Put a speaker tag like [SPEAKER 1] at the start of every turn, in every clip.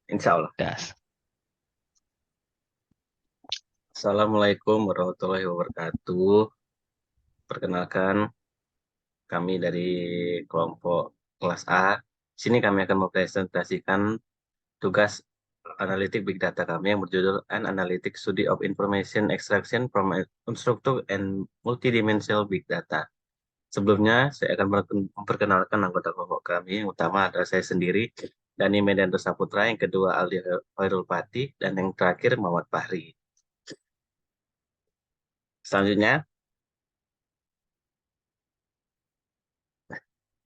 [SPEAKER 1] Insya Allah.
[SPEAKER 2] Das.
[SPEAKER 1] Assalamualaikum warahmatullahi wabarakatuh. Perkenalkan, kami dari kelompok kelas A. Di sini kami akan mempresentasikan tugas analitik Big Data kami yang berjudul An Analytic Study of Information Extraction from Unstructured and Multidimensional Big Data. Sebelumnya, saya akan memperkenalkan anggota kelompok kami. Yang utama adalah saya sendiri, Dani Medanto Saputra, yang kedua Aldi Hoirul Pati, dan yang terakhir Muhammad Fahri. Selanjutnya,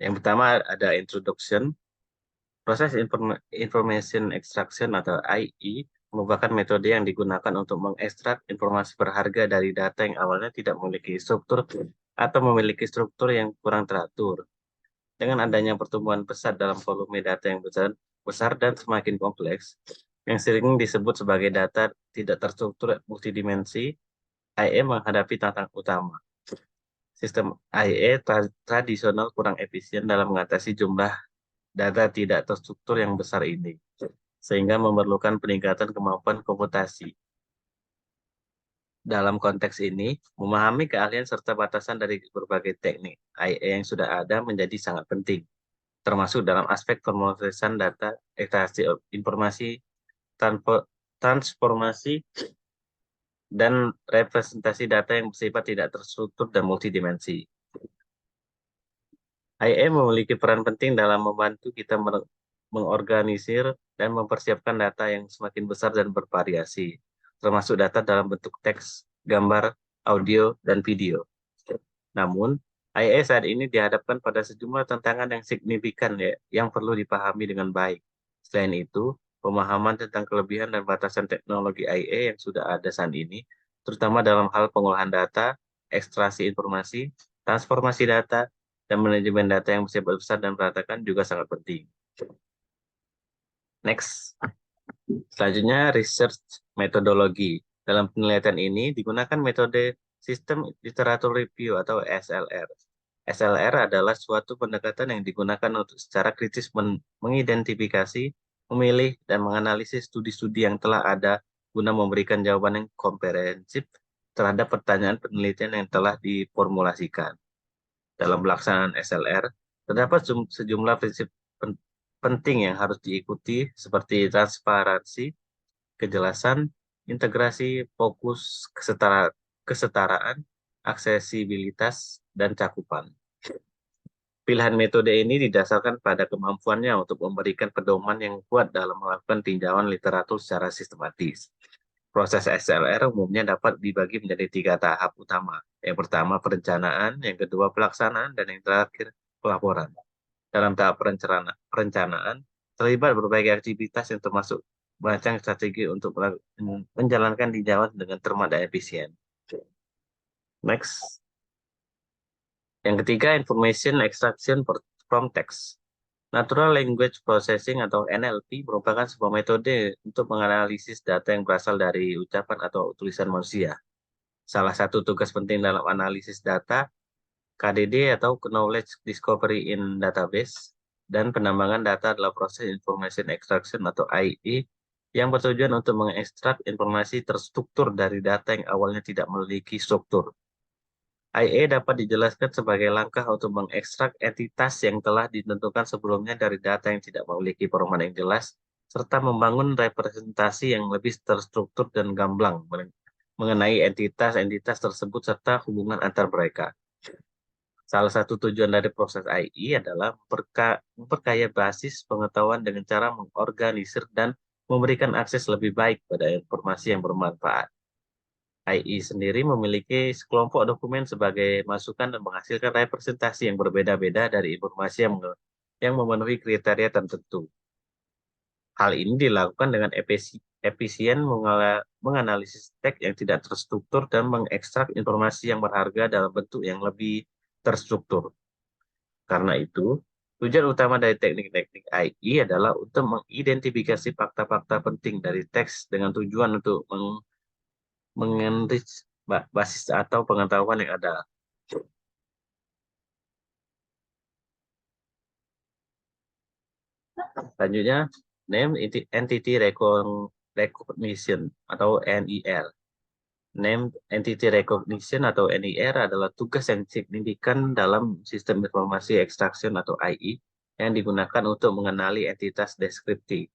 [SPEAKER 1] yang pertama ada introduction. Proses information extraction atau IE merupakan metode yang digunakan untuk mengekstrak informasi berharga dari data yang awalnya tidak memiliki struktur atau memiliki struktur yang kurang teratur. Dengan adanya pertumbuhan pesat dalam volume data yang besar dan semakin kompleks, yang sering disebut sebagai data tidak terstruktur multidimensi, IE menghadapi tantangan utama. Sistem IE tradisional kurang efisien dalam mengatasi jumlah data tidak terstruktur yang besar ini, sehingga memerlukan peningkatan kemampuan komputasi. Dalam konteks ini, memahami keahlian serta batasan dari berbagai teknik IE yang sudah ada menjadi sangat penting, termasuk dalam aspek pemrosesan data, ekstraksi informasi, transformasi, dan representasi data yang bersifat tidak terstruktur dan multidimensi. IE memiliki peran penting dalam membantu kita mengorganisir dan mempersiapkan data yang semakin besar dan bervariasi, termasuk data dalam bentuk teks, gambar, audio, dan video. Namun, IE saat ini dihadapkan pada sejumlah tantangan yang signifikan yang perlu dipahami dengan baik. Selain itu, pemahaman tentang kelebihan dan batasan teknologi IE yang sudah ada saat ini, terutama dalam hal pengolahan data, ekstraksi informasi, transformasi data, dan manajemen data yang bersifat besar dan meratakan juga sangat penting. Next. Selanjutnya, research metodologi. Dalam penelitian ini digunakan metode Sistem Literatur Review atau SLR. SLR adalah suatu pendekatan yang digunakan untuk secara kritis mengidentifikasi, memilih, dan menganalisis studi-studi yang telah ada guna memberikan jawaban yang komprehensif terhadap pertanyaan penelitian yang telah diformulasikan. Dalam pelaksanaan SLR, terdapat sejumlah prinsip penting yang harus diikuti seperti transparansi, kejelasan, integrasi, fokus, kesetaraan, aksesibilitas, dan cakupan. Pilihan metode ini didasarkan pada kemampuannya untuk memberikan pedoman yang kuat dalam melakukan tinjauan literatur secara sistematis. Proses SLR umumnya dapat dibagi menjadi 3 tahap utama. Yang pertama perencanaan, yang kedua pelaksanaan, dan yang terakhir pelaporan. Dalam tahap perencanaan, terlibat berbagai aktivitas yang termasuk merancang strategi untuk menjalankan tinjauan dengan cermat dan efisien. Next. Yang ketiga, information extraction from text. Natural Language Processing atau NLP merupakan sebuah metode untuk menganalisis data yang berasal dari ucapan atau tulisan manusia. Salah satu tugas penting dalam analisis data, KDD atau Knowledge Discovery in Database, dan penambangan data adalah proses Information Extraction atau IE yang bertujuan untuk mengekstrak informasi terstruktur dari data yang awalnya tidak memiliki struktur. IE dapat dijelaskan sebagai langkah untuk mengekstrak entitas yang telah ditentukan sebelumnya dari data yang tidak memiliki perubahan yang jelas, serta membangun representasi yang lebih terstruktur dan gamblang mengenai entitas-entitas tersebut serta hubungan antar mereka. Salah satu tujuan dari proses IE adalah memperkaya basis pengetahuan dengan cara mengorganisir dan memberikan akses lebih baik pada informasi yang bermanfaat. IE sendiri memiliki sekelompok dokumen sebagai masukan dan menghasilkan representasi yang berbeda-beda dari informasi yang memenuhi kriteria tertentu. Hal ini dilakukan dengan efisien menganalisis teks yang tidak terstruktur dan mengekstrak informasi yang berharga dalam bentuk yang lebih terstruktur. Karena itu, tujuan utama dari teknik-teknik IE adalah untuk mengidentifikasi fakta-fakta penting dari teks dengan tujuan untuk mengenrich basis atau pengetahuan yang ada. Selanjutnya, Name Entity Recognition atau NIR. Named Entity Recognition atau NIR adalah tugas yang signifikan dalam sistem informasi extraction atau IE yang digunakan untuk mengenali entitas deskriptif.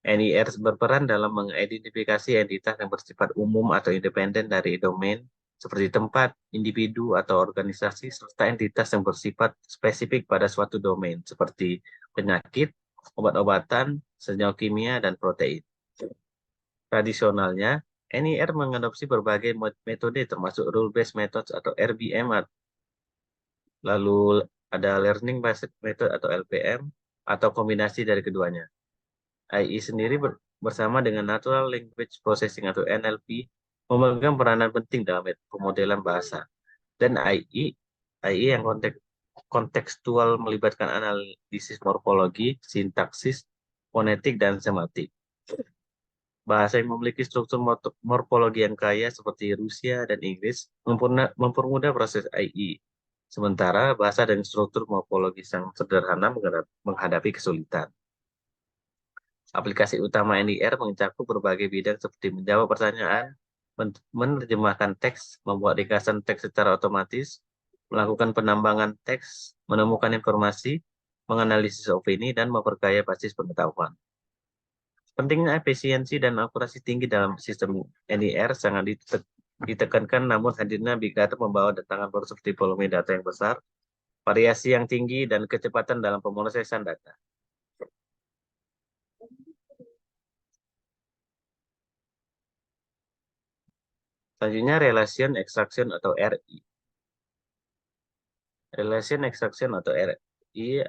[SPEAKER 1] NIR berperan dalam mengidentifikasi entitas yang bersifat umum atau independen dari domain, seperti tempat, individu, atau organisasi, serta entitas yang bersifat spesifik pada suatu domain, seperti penyakit, obat-obatan, senyawa kimia, dan protein. Tradisionalnya, NIR mengadopsi berbagai metode termasuk Rule-Based Methods atau RBM, lalu ada Learning Based Method atau LPM, atau kombinasi dari keduanya. IE sendiri bersama dengan Natural Language Processing atau NLP memegang peranan penting dalam pemodelan bahasa. Dan IE yang kontekstual melibatkan analisis morfologi, sintaksis, fonetik, dan semantik. Bahasa yang memiliki struktur morfologi yang kaya seperti Rusia dan Inggris mempermudah proses IE. Sementara bahasa dengan struktur morfologis yang sederhana menghadapi kesulitan. Aplikasi utama NIR mencakup berbagai bidang seperti menjawab pertanyaan, menerjemahkan teks, membuat ringkasan teks secara otomatis, melakukan penambangan teks, menemukan informasi, menganalisis opini, dan memperkaya basis pengetahuan. Pentingnya efisiensi dan akurasi tinggi dalam sistem NIR sangat ditekankan, namun hadirnya big data membawa tantangan baru seperti volume data yang besar, variasi yang tinggi, dan kecepatan dalam pemrosesan data. Selanjutnya, Relation Extraction atau RI. Relation Extraction atau RI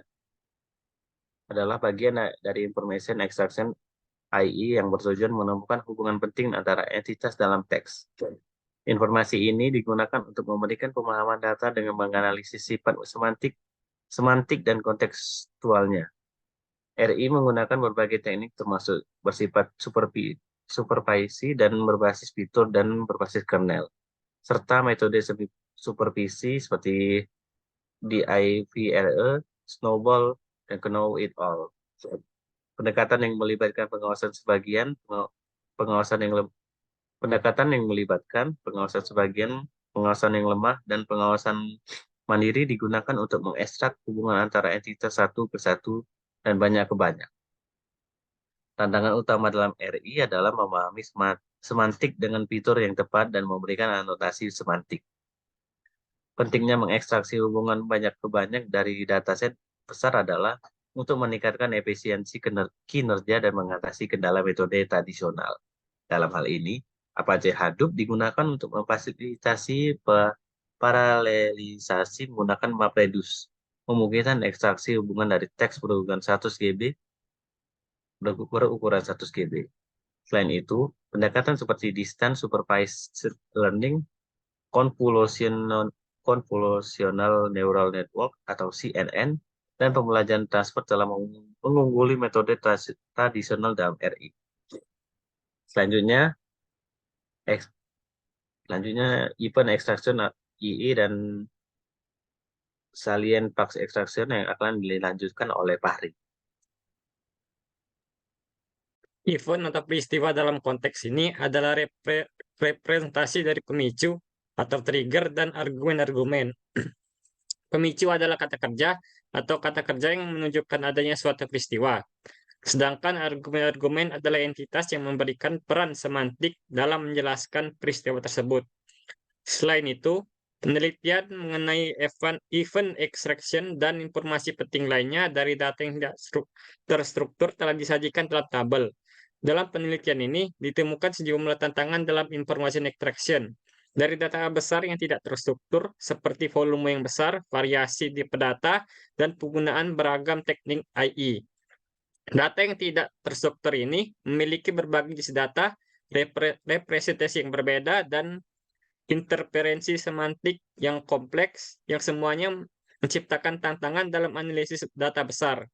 [SPEAKER 1] adalah bagian dari Information Extraction IE yang bertujuan menemukan hubungan penting antara entitas dalam teks. Informasi ini digunakan untuk memberikan pemahaman data dengan menganalisis sifat semantik dan kontekstualnya. RI menggunakan berbagai teknik termasuk bersifat supervisi dan berbasis fitur dan berbasis kernel, serta metode supervisi seperti DIVRE, Snowball, dan Know It All. Pendekatan yang melibatkan pengawasan sebagian, pendekatan yang melibatkan pengawasan sebagian, pengawasan yang lemah, dan pengawasan mandiri digunakan untuk mengekstrak hubungan antara entitas satu ke satu dan banyak ke banyak. Tantangan utama dalam RI adalah memahami semantik dengan fitur yang tepat dan memberikan anotasi semantik. Pentingnya mengekstraksi hubungan banyak ke banyak dari dataset besar adalah untuk meningkatkan efisiensi kinerja dan mengatasi kendala metode tradisional. Dalam hal ini, Apache Hadoop digunakan untuk memfasilitasi paralelisasi menggunakan MapReduce, memungkinkan ekstraksi hubungan dari teks berukuran 100 GB. Selain itu, pendekatan seperti Distance Supervised Learning, Convolutional Neural Network atau CNN, dan pembelajaran transfer telah mengungguli metode tradisional dalam RI. Selanjutnya, Event Extraction IE dan Salient Fact Extraction yang akan dilanjutkan oleh Fahri.
[SPEAKER 2] Event atau peristiwa dalam konteks ini adalah representasi dari pemicu atau trigger dan argumen-argumen. Pemicu adalah kata kerja atau kata kerja yang menunjukkan adanya suatu peristiwa. Sedangkan argumen-argumen adalah entitas yang memberikan peran semantik dalam menjelaskan peristiwa tersebut. Selain itu, penelitian mengenai event extraction dan informasi penting lainnya dari data yang tidak terstruktur telah disajikan dalam tabel. Dalam penelitian ini, ditemukan sejumlah tantangan dalam information extraction. Dari data besar yang tidak terstruktur, seperti volume yang besar, variasi di data, dan penggunaan beragam teknik IE. Data yang tidak terstruktur ini memiliki berbagai jenis data, representasi yang berbeda, dan interferensi semantik yang kompleks, yang semuanya menciptakan tantangan dalam analisis data besar.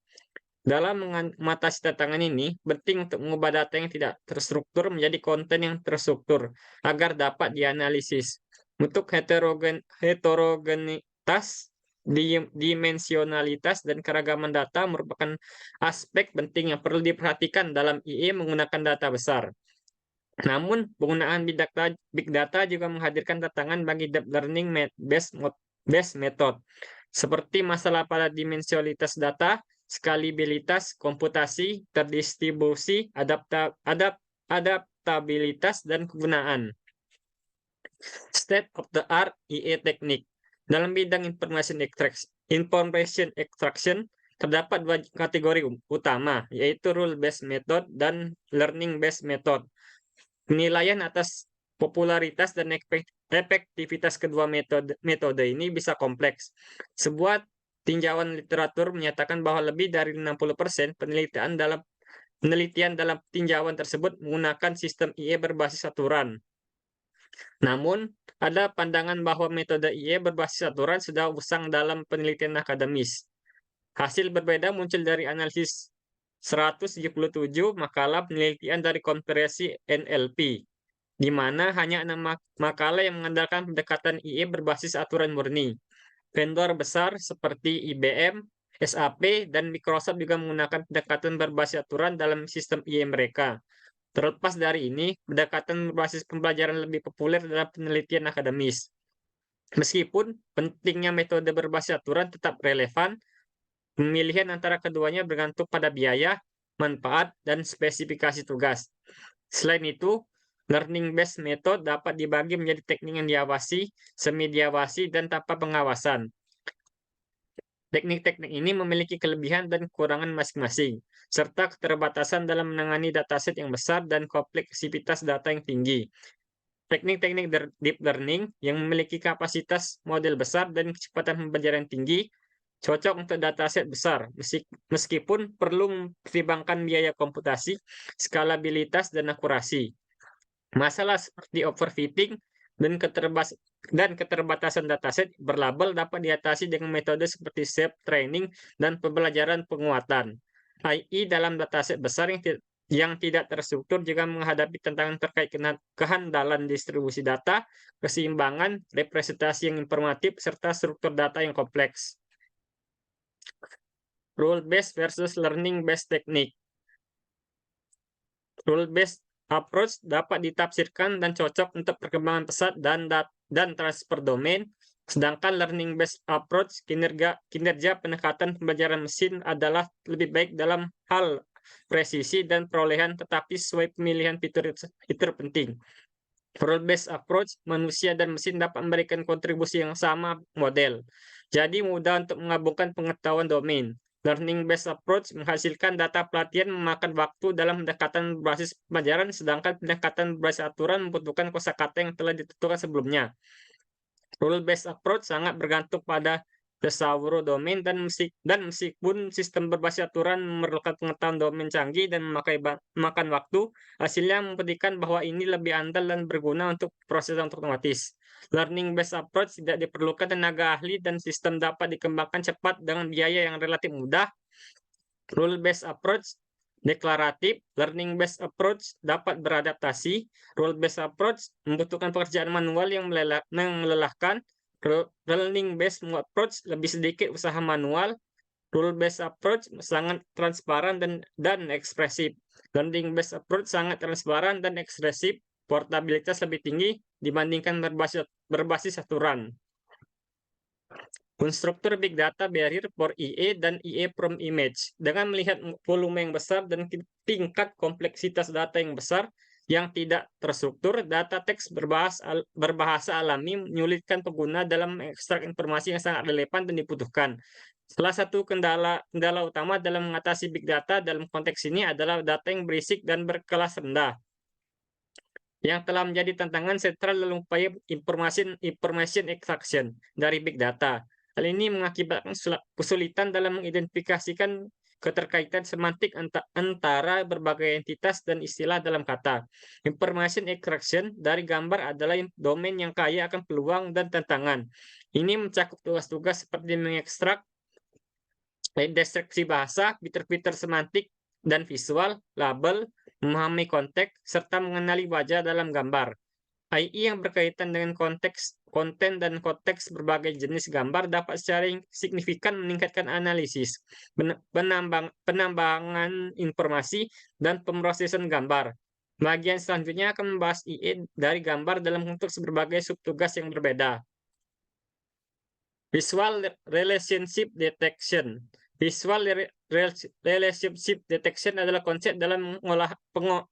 [SPEAKER 2] Dalam mengatasi tantangan ini, penting untuk mengubah data yang tidak terstruktur menjadi konten yang terstruktur agar dapat dianalisis. Untuk heterogenitas Dimensionalitas dan keragaman data merupakan aspek penting yang perlu diperhatikan dalam IE menggunakan data besar. Namun, penggunaan big data juga menghadirkan tantangan bagi deep learning based method, seperti masalah pada dimensionalitas data, skalibilitas, komputasi, terdistribusi, adaptabilitas, dan kegunaan. State of the art IE teknik. Dalam bidang information extraction terdapat dua kategori utama, yaitu rule-based method dan learning-based method. Penilaian atas popularitas dan efektivitas kedua metode ini bisa kompleks. Sebuah tinjauan literatur menyatakan bahwa lebih dari 60% penelitian dalam tinjauan tersebut menggunakan sistem IE berbasis aturan. Namun, ada pandangan bahwa metode IE berbasis aturan sudah usang dalam penelitian akademis. Hasil berbeda muncul dari analisis 177 makalah penelitian dari konferensi NLP, di mana hanya 6 makalah yang mengandalkan pendekatan IE berbasis aturan murni. Vendor besar seperti IBM, SAP, dan Microsoft juga menggunakan pendekatan berbasis aturan dalam sistem IE mereka. Terlepas dari ini, pendekatan berbasis pembelajaran lebih populer dalam penelitian akademis. Meskipun pentingnya metode berbasis aturan tetap relevan, pemilihan antara keduanya bergantung pada biaya, manfaat, dan spesifikasi tugas. Selain itu, learning-based method dapat dibagi menjadi teknik yang diawasi, semi-diawasi, dan tanpa pengawasan. Teknik-teknik ini memiliki kelebihan dan kekurangan masing-masing, serta keterbatasan dalam menangani dataset yang besar dan kompleksitas data yang tinggi. Teknik-teknik deep learning yang memiliki kapasitas model besar dan kecepatan pembelajaran tinggi cocok untuk dataset besar, meskipun perlu mempertimbangkan biaya komputasi, skalabilitas, dan akurasi. Masalah seperti overfitting dan keterbatasan dataset berlabel dapat diatasi dengan metode seperti self-training dan pembelajaran penguatan. AI dalam dataset besar yang tidak terstruktur juga menghadapi tantangan terkait kehandalan distribusi data, keseimbangan, representasi yang informatif, serta struktur data yang kompleks. Rule-based versus learning-based technique. Rule-based approach dapat ditafsirkan dan cocok untuk perkembangan pesat dan transfer domain, sedangkan learning-based approach kinerja pendekatan pembelajaran mesin adalah lebih baik dalam hal presisi dan perolehan, tetapi sesuai pemilihan fitur penting. Rule-based approach, manusia dan mesin dapat memberikan kontribusi yang sama model, jadi mudah untuk menggabungkan pengetahuan domain. Learning-based approach menghasilkan data pelatihan memakan waktu dalam pendekatan berbasis pembelajaran, sedangkan pendekatan berbasis aturan membutuhkan kosakata yang telah ditentukan sebelumnya. Rule-based approach sangat bergantung pada tasawur domain dan meskipun sistem berbasis aturan memerlukan pengetahuan domain canggih dan memakan waktu, hasilnya membuktikan bahwa ini lebih andal dan berguna untuk proses otomatis. Learning-based approach tidak diperlukan tenaga ahli dan sistem dapat dikembangkan cepat dengan biaya yang relatif mudah. Rule-based approach deklaratif, learning-based approach dapat beradaptasi. Rule-based approach membutuhkan pekerjaan manual yang melelahkan. Learning-based approach lebih sedikit usaha manual. Rule-based approach sangat transparan dan ekspresif. Learning-based approach sangat transparan dan ekspresif. Portabilitas lebih tinggi dibandingkan berbasis aturan. Konstruktur Big Data Barrier for IE dan IE from Image. Dengan melihat volume yang besar dan tingkat kompleksitas data yang besar yang tidak terstruktur, data teks berbahasa alami menyulitkan pengguna dalam mengekstrak informasi yang sangat relevan dan dibutuhkan. Salah satu kendala utama dalam mengatasi Big Data dalam konteks ini adalah data yang berisik dan berkelas rendah, yang telah menjadi tantangan sentral dalam upaya information extraction dari Big Data. Hal ini mengakibatkan kesulitan dalam mengidentifikasikan keterkaitan semantik antara berbagai entitas dan istilah dalam kata. Information extraction dari gambar adalah domain yang kaya akan peluang dan tantangan. Ini mencakup tugas-tugas seperti mengekstrak deskripsi bahasa, fitur-fitur semantik dan visual, label, memahami konteks, serta mengenali wajah dalam gambar. AI yang berkaitan dengan konten dan konteks berbagai jenis gambar dapat secara signifikan meningkatkan analisis, penambangan informasi, dan pemrosesan gambar. Bagian selanjutnya akan membahas IA dari gambar dalam konteks berbagai subtugas yang berbeda. Visual Relationship Detection. Relationship Detection adalah konsep dalam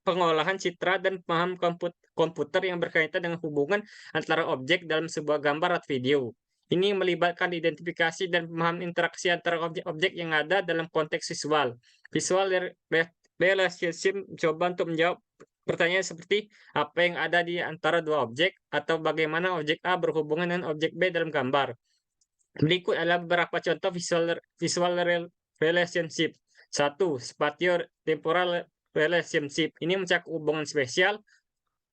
[SPEAKER 2] pengolahan citra dan paham komputer yang berkaitan dengan hubungan antara objek dalam sebuah gambar atau video. Ini melibatkan identifikasi dan pemahaman interaksi antara objek-objek yang ada dalam konteks visual. Visual Relationship coba untuk menjawab pertanyaan seperti apa yang ada di antara dua objek atau bagaimana objek A berhubungan dengan objek B dalam gambar. Berikut adalah beberapa contoh visual relationship. 1. Spatio-temporal relationship. Ini mencakup hubungan spesial,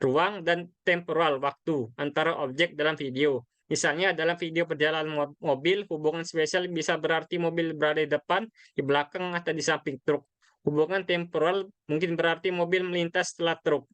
[SPEAKER 2] ruang, dan temporal waktu antara objek dalam video. Misalnya dalam video perjalanan mobil, hubungan spesial bisa berarti mobil berada di depan, di belakang, atau di samping truk. Hubungan temporal mungkin berarti mobil melintas setelah truk.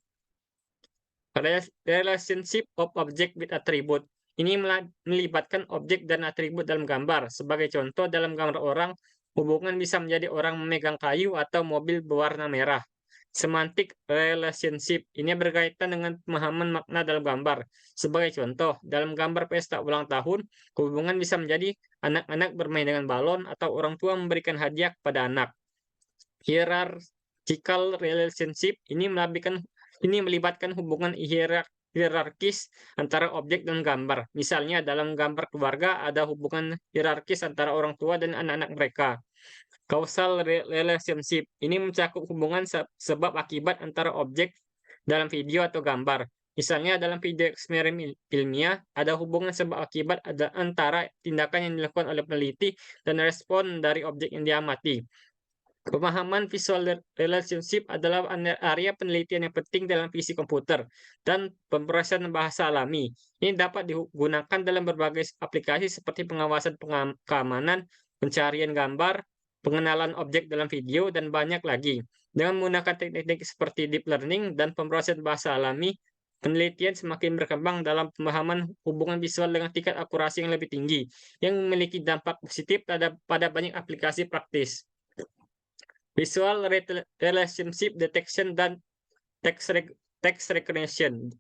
[SPEAKER 2] Relationship of object with attribute. Ini melibatkan objek dan atribut dalam gambar. Sebagai contoh, dalam gambar orang, hubungan bisa menjadi orang memegang kayu atau mobil berwarna merah. Semantic relationship. Ini berkaitan dengan pemahaman makna dalam gambar. Sebagai contoh, dalam gambar pesta ulang tahun, hubungan bisa menjadi anak-anak bermain dengan balon atau orang tua memberikan hadiah kepada anak. Hierarchical relationship. Ini melibatkan hubungan hierarkis antara objek dan gambar. Misalnya dalam gambar keluarga ada hubungan hierarkis antara orang tua dan anak-anak mereka. Causal relationship ini mencakup hubungan sebab akibat antara objek dalam video atau gambar. Misalnya dalam video eksperimen ilmiah ada hubungan sebab akibat antara tindakan yang dilakukan oleh peneliti dan respon dari objek yang diamati. Pemahaman visual relationship adalah area penelitian yang penting dalam fisik komputer dan pemrosesan bahasa alami. Ini dapat digunakan dalam berbagai aplikasi seperti pengawasan keamanan, pencarian gambar, pengenalan objek dalam video, dan banyak lagi. Dengan menggunakan teknik-teknik seperti deep learning dan pemrosesan bahasa alami, penelitian semakin berkembang dalam pemahaman hubungan visual dengan tingkat akurasi yang lebih tinggi, yang memiliki dampak positif pada banyak aplikasi praktis. Visual Relationship Detection dan Text Recognition.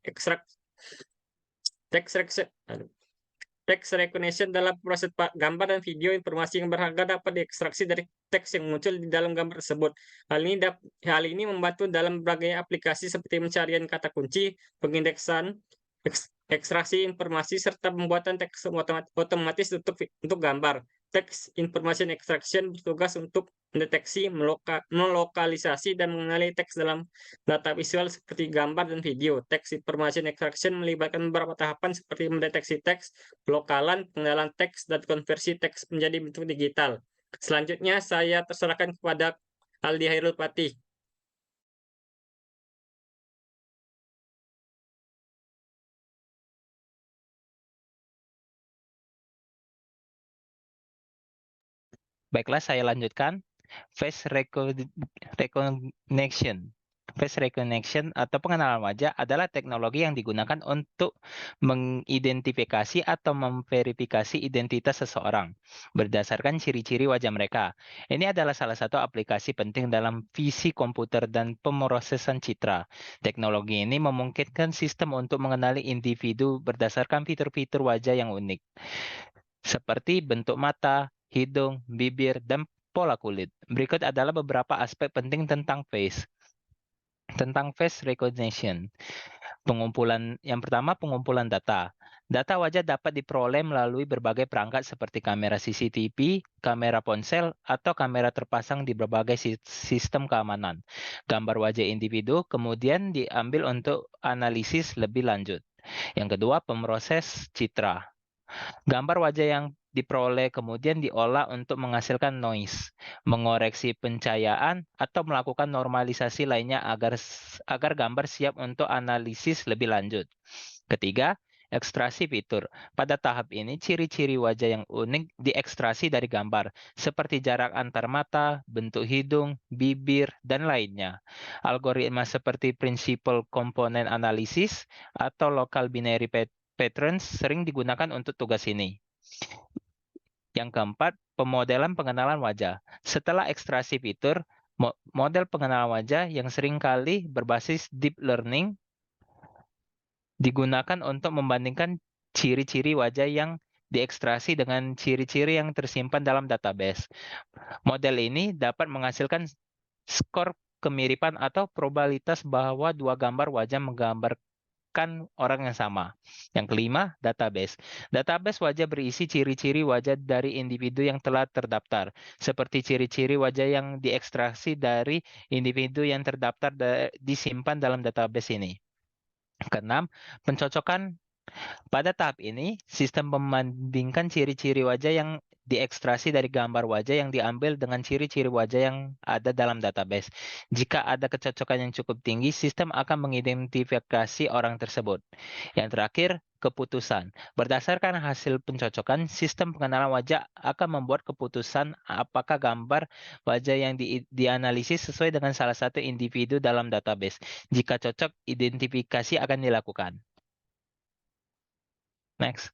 [SPEAKER 2] Text recognition dalam proses gambar dan video, informasi yang berharga dapat diekstraksi dari teks yang muncul di dalam gambar tersebut. Hal ini membantu dalam berbagai aplikasi seperti pencarian kata kunci, pengindeksan, ekstraksi informasi, serta pembuatan teks otomatis untuk gambar. Text Information Extraction bertugas untuk mendeteksi, melokalisasi, dan mengenali teks dalam data visual seperti gambar dan video. Text Information Extraction melibatkan beberapa tahapan seperti mendeteksi teks, pelokalan, pengenalan teks, dan konversi teks menjadi bentuk digital. Selanjutnya, saya terserahkan kepada Aldi Hairul Patih.
[SPEAKER 3] Baiklah, saya lanjutkan. Face recognition. Face recognition atau pengenalan wajah adalah teknologi yang digunakan untuk mengidentifikasi atau memverifikasi identitas seseorang berdasarkan ciri-ciri wajah mereka. Ini adalah salah satu aplikasi penting dalam fisik komputer dan pemrosesan citra. Teknologi ini memungkinkan sistem untuk mengenali individu berdasarkan fitur-fitur wajah yang unik, seperti bentuk mata, hidung, bibir, dan pola kulit. Berikut adalah beberapa aspek penting tentang face recognition. Yang pertama, pengumpulan data. Data wajah dapat diperoleh melalui berbagai perangkat seperti kamera CCTV, kamera ponsel, atau kamera terpasang di berbagai sistem keamanan. Gambar wajah individu kemudian diambil untuk analisis lebih lanjut. Yang kedua, pemroses citra. Gambar wajah yang diperoleh kemudian diolah untuk menghasilkan noise, mengoreksi pencahayaan, atau melakukan normalisasi lainnya agar gambar siap untuk analisis lebih lanjut. Ketiga, ekstraksi fitur. Pada tahap ini, ciri-ciri wajah yang unik diekstrasi dari gambar, seperti jarak antar mata, bentuk hidung, bibir, dan lainnya. Algoritma seperti Principal Component Analysis atau Local Binary Patterns sering digunakan untuk tugas ini. Yang keempat, pemodelan pengenalan wajah. Setelah ekstraksi fitur, model pengenalan wajah yang seringkali berbasis deep learning digunakan untuk membandingkan ciri-ciri wajah yang diekstraksi dengan ciri-ciri yang tersimpan dalam database. Model ini dapat menghasilkan skor kemiripan atau probabilitas bahwa dua gambar wajah menggambarkan orang yang sama. Yang kelima, database. Database wajah berisi ciri-ciri wajah dari individu yang telah terdaftar, seperti ciri-ciri wajah yang diekstraksi dari individu yang terdaftar disimpan dalam database ini. Keenam, pencocokan. Pada tahap ini, sistem membandingkan ciri-ciri wajah yang diekstraksi dari gambar wajah yang diambil dengan ciri-ciri wajah yang ada dalam database. Jika ada kecocokan yang cukup tinggi, sistem akan mengidentifikasi orang tersebut. Yang terakhir, keputusan. Berdasarkan hasil pencocokan, sistem pengenalan wajah akan membuat keputusan apakah gambar wajah yang dianalisis sesuai dengan salah satu individu dalam database. Jika cocok, identifikasi akan dilakukan. Next.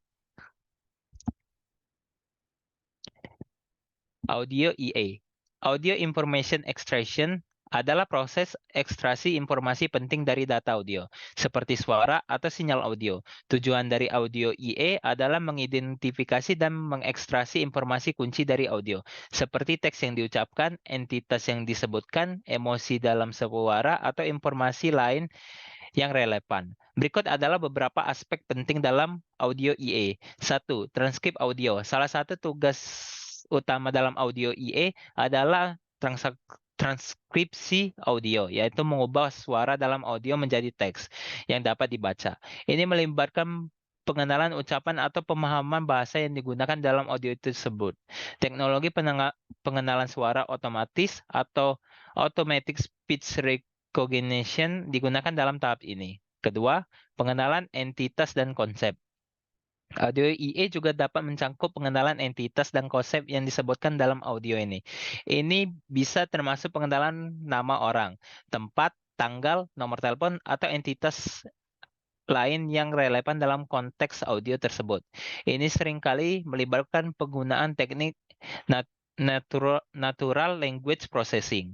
[SPEAKER 3] Audio EA. Audio Information Extraction adalah proses ekstraksi informasi penting dari data audio, seperti suara atau sinyal audio. Tujuan dari audio EA adalah mengidentifikasi dan mengekstraksi informasi kunci dari audio, seperti teks yang diucapkan, entitas yang disebutkan, emosi dalam suara, atau informasi lain yang relevan. Berikut adalah beberapa aspek penting dalam audio EA. 1. Transkrip audio. Salah satu tugas utama dalam audio EA adalah transkripsi audio, yaitu mengubah suara dalam audio menjadi teks yang dapat dibaca. Ini melibatkan pengenalan ucapan atau pemahaman bahasa yang digunakan dalam audio tersebut. Teknologi pengenalan suara otomatis atau automatic speech recognition digunakan dalam tahap ini. Kedua, pengenalan entitas dan konsep. Audio EA juga dapat mencangkup pengenalan entitas dan konsep yang disebutkan dalam audio ini. Ini bisa termasuk pengenalan nama orang, tempat, tanggal, nomor telepon, atau entitas lain yang relevan dalam konteks audio tersebut. Ini seringkali melibatkan penggunaan teknik natural language processing.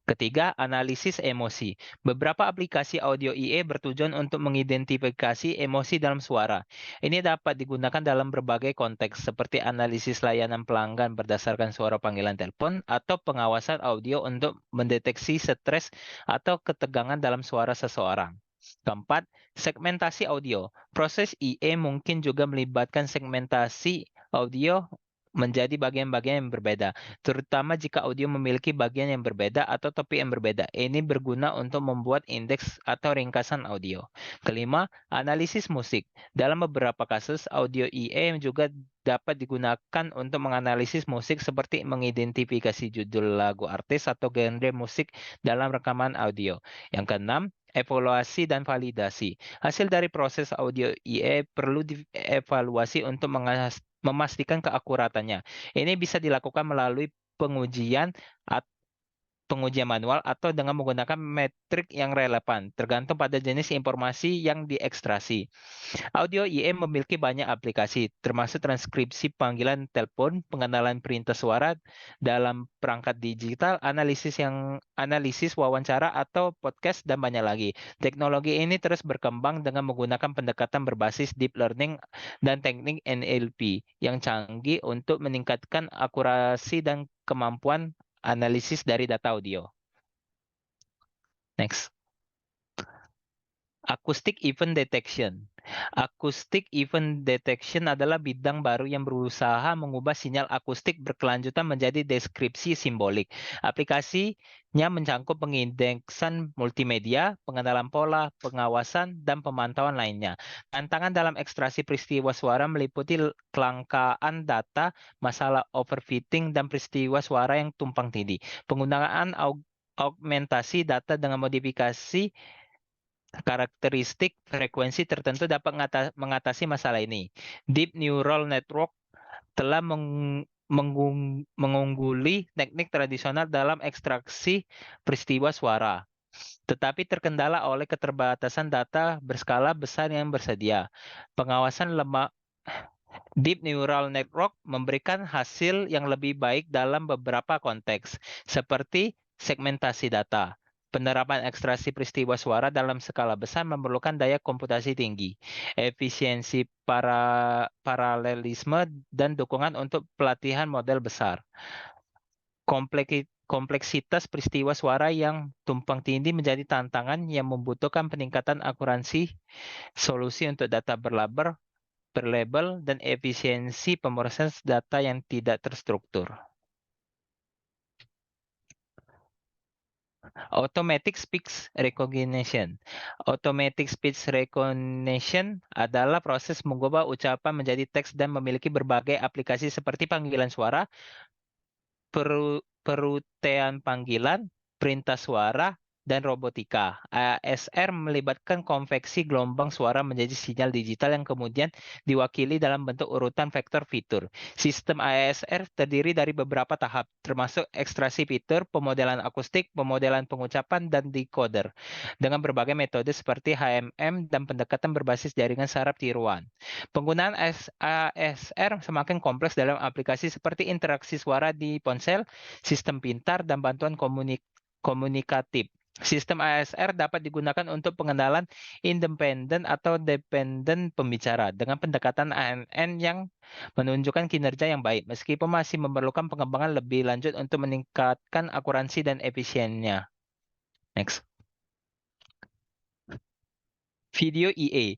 [SPEAKER 3] Ketiga, analisis emosi. Beberapa aplikasi audio EA bertujuan untuk mengidentifikasi emosi dalam suara. Ini dapat digunakan dalam berbagai konteks, seperti analisis layanan pelanggan berdasarkan suara panggilan telepon, atau pengawasan audio untuk mendeteksi stres atau ketegangan dalam suara seseorang. Keempat, segmentasi audio. Proses EA mungkin juga melibatkan segmentasi audio menjadi bagian-bagian yang berbeda, terutama jika audio memiliki bagian yang berbeda atau topik yang berbeda. Ini berguna untuk membuat indeks atau ringkasan audio. Kelima, analisis musik. Dalam beberapa kasus, audio EA juga dapat digunakan untuk menganalisis musik seperti mengidentifikasi judul lagu artis atau genre musik dalam rekaman audio. Yang keenam, evaluasi dan validasi. Hasil dari proses audio EA perlu dievaluasi untuk memastikan keakuratannya. Ini bisa dilakukan melalui pengujian manual atau dengan menggunakan metrik yang relevan, tergantung pada jenis informasi yang diekstrasi. Audio EA memiliki banyak aplikasi, termasuk transkripsi panggilan telepon, pengenalan perintah suara dalam perangkat digital, analisis wawancara atau podcast, dan banyak lagi. Teknologi ini terus berkembang dengan menggunakan pendekatan berbasis deep learning dan teknik NLP yang canggih untuk meningkatkan akurasi dan kemampuan analisis dari data audio. Next. Acoustic Event Detection. Acoustic Event Detection adalah bidang baru yang berusaha mengubah sinyal akustik berkelanjutan menjadi deskripsi simbolik. Aplikasinya mencangkup pengindeksan multimedia, pengenalan pola, pengawasan, dan pemantauan lainnya. Tantangan dalam ekstraksi peristiwa suara meliputi kelangkaan data, masalah overfitting, dan peristiwa suara yang tumpang tindih. Penggunaan augmentasi data dengan modifikasi karakteristik frekuensi tertentu dapat mengatasi masalah ini. Deep Neural Network telah mengungguli teknik tradisional dalam ekstraksi peristiwa suara, tetapi terkendala oleh keterbatasan data berskala besar yang bersedia. Pengawasan lemah Deep Neural Network memberikan hasil yang lebih baik dalam beberapa konteks, seperti segmentasi data. Penerapan ekstraksi peristiwa suara dalam skala besar memerlukan daya komputasi tinggi, efisiensi paralelisme, dan dukungan untuk pelatihan model besar. Kompleksitas peristiwa suara yang tumpang tindih menjadi tantangan yang membutuhkan peningkatan akuransi, solusi untuk data berlabel, dan efisiensi pemrosesan data yang tidak terstruktur. Automatic Speech Recognition. Automatic Speech Recognition adalah proses mengubah ucapan menjadi teks dan memiliki berbagai aplikasi seperti panggilan suara, perutian panggilan, perintah suara, dan robotika. ASR melibatkan konveksi gelombang suara menjadi sinyal digital yang kemudian diwakili dalam bentuk urutan vektor fitur. Sistem ASR terdiri dari beberapa tahap, termasuk ekstraksi fitur, pemodelan akustik, pemodelan pengucapan, dan decoder, dengan berbagai metode seperti HMM dan pendekatan berbasis jaringan saraf tiruan. Penggunaan ASR semakin kompleks dalam aplikasi seperti interaksi suara di ponsel, sistem pintar, dan bantuan komunikatif. Sistem ASR dapat digunakan untuk pengenalan independen atau dependen pembicara dengan pendekatan ANN yang menunjukkan kinerja yang baik, meskipun masih memerlukan pengembangan lebih lanjut untuk meningkatkan akuransi dan efisiennya. Next. Video EA.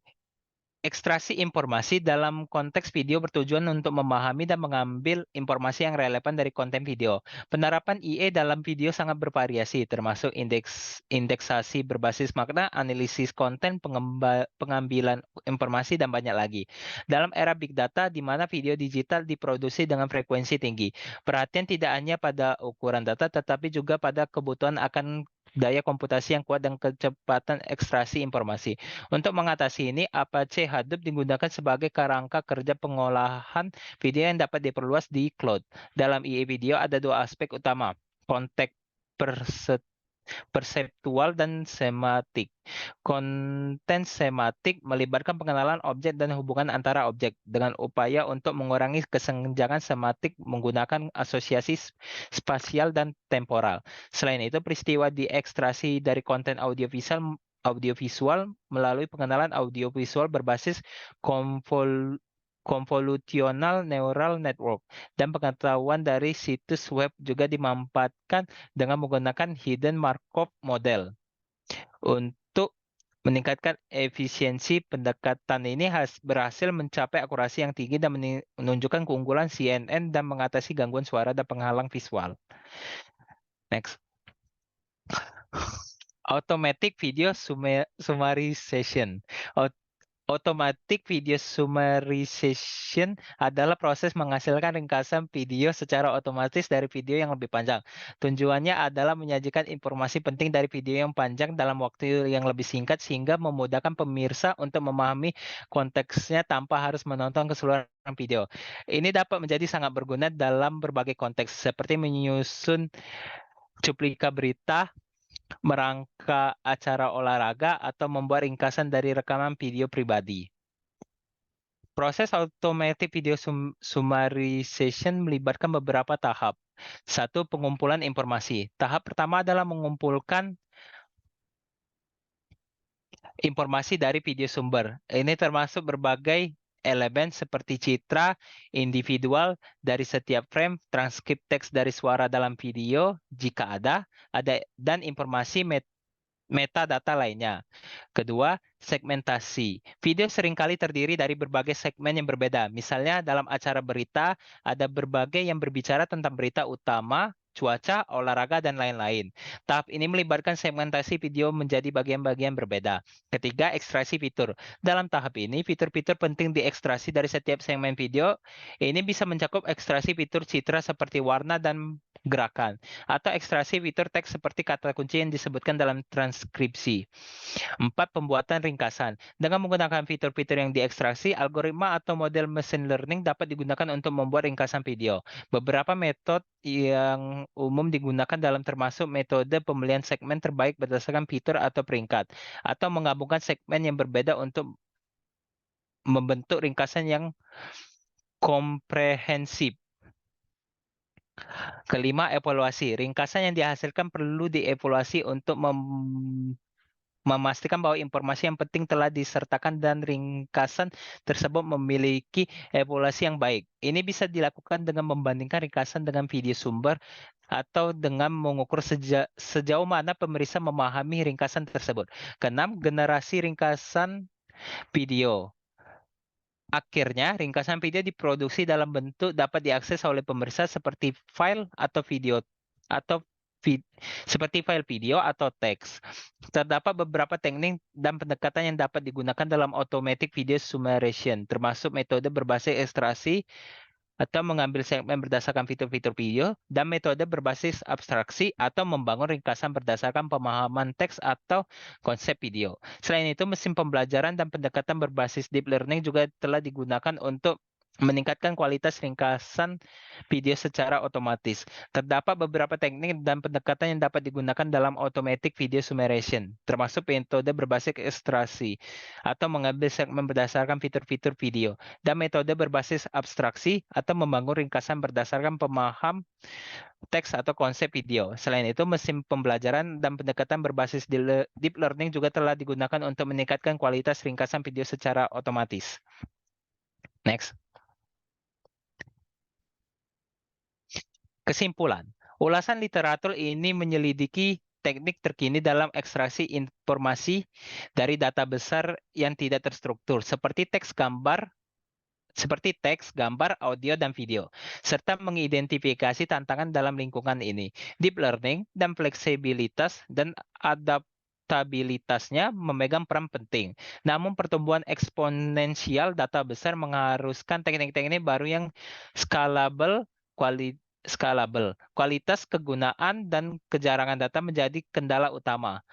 [SPEAKER 3] Ekstraksi informasi dalam konteks video bertujuan untuk memahami dan mengambil informasi yang relevan dari konten video. Penerapan IE dalam video sangat bervariasi, termasuk indeksasi berbasis makna, analisis konten, pengambilan informasi, dan banyak lagi. Dalam era big data, di mana video digital diproduksi dengan frekuensi tinggi, perhatian tidak hanya pada ukuran data, tetapi juga pada kebutuhan akan daya komputasi yang kuat dan kecepatan ekstraksi informasi. Untuk mengatasi ini, Apache Hadoop digunakan sebagai kerangka kerja pengolahan video yang dapat diperluas di cloud. Dalam IE video ada dua aspek utama, konteks perseptual dan sematik. Konten sematik melibatkan pengenalan objek dan hubungan antara objek dengan upaya untuk mengurangi kesenjangan sematik menggunakan asosiasi spasial dan temporal. Selain itu, peristiwa diekstraksi dari konten audiovisual melalui pengenalan audiovisual berbasis convolutional neural network, dan pengetahuan dari situs web juga dimanfaatkan dengan menggunakan hidden Markov model. Untuk meningkatkan efisiensi, pendekatan ini berhasil mencapai akurasi yang tinggi dan menunjukkan keunggulan CNN dan mengatasi gangguan suara dan penghalang visual. Next. Automatic Video Summarization. Automatic Video Summarization adalah proses menghasilkan ringkasan video secara otomatis dari video yang lebih panjang. Tujuannya adalah menyajikan informasi penting dari video yang panjang dalam waktu yang lebih singkat sehingga memudahkan pemirsa untuk memahami konteksnya tanpa harus menonton keseluruhan video. Ini dapat menjadi sangat berguna dalam berbagai konteks, seperti menyusun cuplikan berita, merangka acara olahraga, atau membuat ringkasan dari rekaman video pribadi. Proses automatic video summarization melibatkan beberapa tahap. 1. Pengumpulan informasi. Tahap pertama adalah mengumpulkan informasi dari video sumber. Ini termasuk berbagai elemen seperti citra individual dari setiap frame, transkrip teks dari suara dalam video jika ada, dan informasi metadata lainnya. Kedua, segmentasi. Video seringkali terdiri dari berbagai segmen yang berbeda. Misalnya dalam acara berita, ada berbagai yang berbicara tentang berita utama, cuaca, olahraga, dan lain-lain. Tahap ini melibatkan segmentasi video menjadi bagian-bagian berbeda. Ketiga, ekstraksi fitur. Dalam tahap ini, fitur-fitur penting diekstrasi dari setiap segmen video. Ini bisa mencakup ekstraksi fitur citra seperti warna dan gerakan, atau ekstraksi fitur teks seperti kata kunci yang disebutkan dalam transkripsi. 4. Pembuatan ringkasan. Dengan menggunakan fitur-fitur yang diekstraksi, algoritma atau model machine learning dapat digunakan untuk membuat ringkasan video. Beberapa metode yang umum digunakan dalam termasuk metode pemilihan segmen terbaik berdasarkan fitur atau peringkat, atau menggabungkan segmen yang berbeda untuk membentuk ringkasan yang komprehensif. Kelima, evaluasi. Ringkasan yang dihasilkan perlu dievaluasi untuk memastikan bahwa informasi yang penting telah disertakan dan ringkasan tersebut memiliki evaluasi yang baik. Ini bisa dilakukan dengan membandingkan ringkasan dengan video sumber atau dengan mengukur sejauh mana pemeriksa memahami ringkasan tersebut. Keenam, generasi ringkasan video. Akhirnya, ringkasan video diproduksi dalam bentuk dapat diakses oleh pemeriksa seperti file atau video atau seperti file video atau teks. Terdapat beberapa teknik dan pendekatan yang dapat digunakan dalam automatic video summarization, termasuk metode berbasis ekstraksi atau mengambil segmen berdasarkan fitur-fitur video, dan metode berbasis abstraksi atau membangun ringkasan berdasarkan pemahaman teks atau konsep video. Selain itu, mesin pembelajaran dan pendekatan berbasis deep learning juga telah digunakan untuk meningkatkan kualitas ringkasan video secara otomatis. Terdapat beberapa teknik dan pendekatan yang dapat digunakan dalam automatic video summarization, termasuk metode berbasis ekstraksi atau mengambil segmen berdasarkan fitur-fitur video, dan metode berbasis abstraksi atau membangun ringkasan berdasarkan pemaham teks atau konsep video. Selain itu, mesin pembelajaran dan pendekatan berbasis deep learning juga telah digunakan untuk meningkatkan kualitas ringkasan video secara otomatis. Next. Kesimpulan, ulasan literatur ini menyelidiki teknik terkini dalam ekstraksi informasi dari data besar yang tidak terstruktur, seperti teks, gambar, audio, dan video, serta mengidentifikasi tantangan dalam lingkungan ini. Deep learning dan fleksibilitas dan adaptabilitasnya memegang peran penting. Namun pertumbuhan eksponensial data besar mengharuskan teknik-teknik baru yang scalable, kualitas kegunaan dan kejarangan data menjadi kendala utama.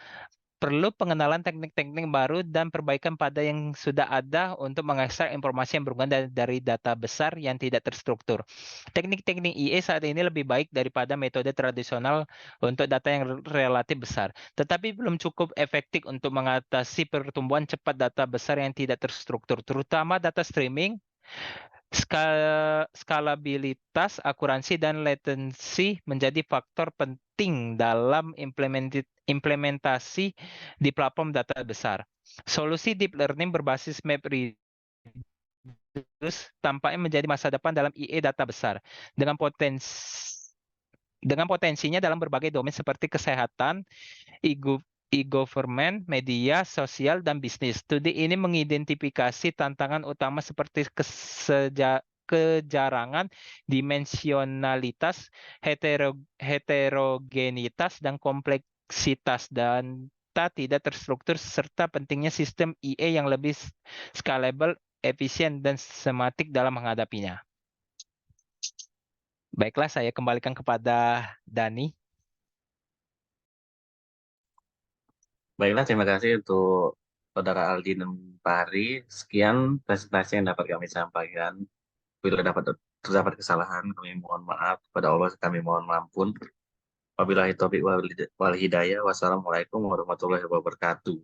[SPEAKER 3] Perlu pengenalan teknik-teknik baru dan perbaikan pada yang sudah ada untuk mengekstrak informasi yang berhubungan dari data besar yang tidak terstruktur. Teknik-teknik IE saat ini lebih baik daripada metode tradisional untuk data yang relatif besar, tetapi belum cukup efektif untuk mengatasi pertumbuhan cepat data besar yang tidak terstruktur, terutama data streaming. Skalabilitas, akuransi, dan latensi menjadi faktor penting dalam implementasi di platform data besar. Solusi deep learning berbasis MapReduce tampaknya menjadi masa depan dalam IE data besar, dengan potensinya dalam berbagai domain seperti kesehatan, e-government, media, sosial, dan bisnis. Studi ini mengidentifikasi tantangan utama seperti kejarangan, dimensionalitas, heterogenitas, dan kompleksitas data tidak terstruktur, serta pentingnya sistem IE yang lebih scalable, efisien, dan sistematik dalam menghadapinya. Baiklah, saya kembalikan kepada Dani.
[SPEAKER 1] Baiklah, terima kasih untuk Saudara Aldi dan Pak Hari. Sekian presentasi yang dapat kami sampaikan. Bila terdapat kesalahan, kami mohon maaf. Kepada Allah kami mohon ampun. Wabillahi taufiq wal hidayah. Wassalamualaikum warahmatullahi wabarakatuh.